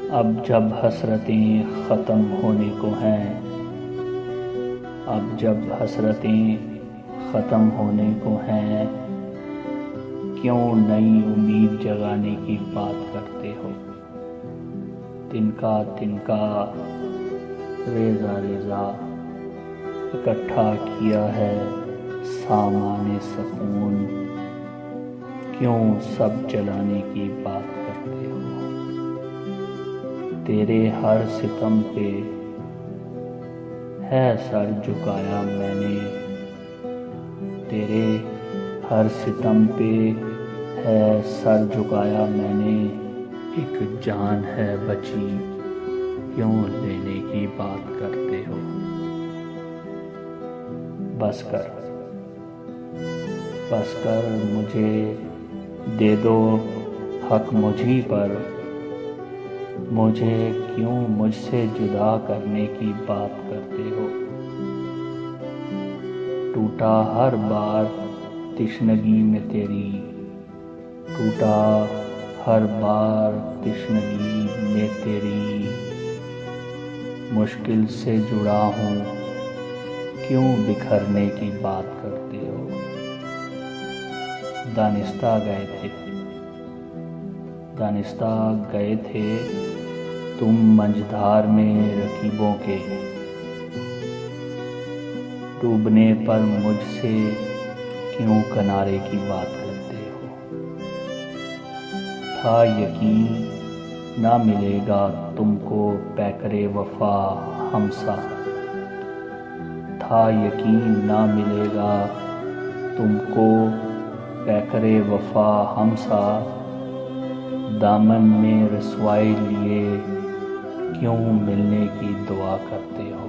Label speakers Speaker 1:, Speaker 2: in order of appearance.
Speaker 1: अब जब हसरतें ख़त्म होने को हैं, अब जब हसरतें ख़त्म होने को हैं, क्यों नई उम्मीद जगाने की बात करते हो। तिनका तिनका रेज़ा रेज़ा इकट्ठा किया है सामाने सकून, क्यों सब जलाने की बात करते हो। तेरे हर सितम पे है सर झुकाया मैंने, तेरे हर सितम पे है सर झुकाया मैंने, एक जान है बची क्यों लेने की बात करते हो। बस कर मुझे दे दो हक मुझी पर, मुझे क्यों मुझसे जुदा करने की बात करते हो। टूटा हर बार तिश्नगी में तेरी, टूटा हर बार तिश्नगी में तेरी, मुश्किल से जुड़ा हूँ क्यों बिखरने की बात करते हो। दानिस्ता गए थे तुम मंझधार में रकीबों के, डूबने पर मुझसे क्यों किनारे की बात करते हो। था यकीन ना मिलेगा तुमको पैकरे वफा हमसा, था यकीन ना मिलेगा तुमको पैकरे वफा हमसा, दामन में रसवाई लिए क्यों मिलने की दुआ करते हो।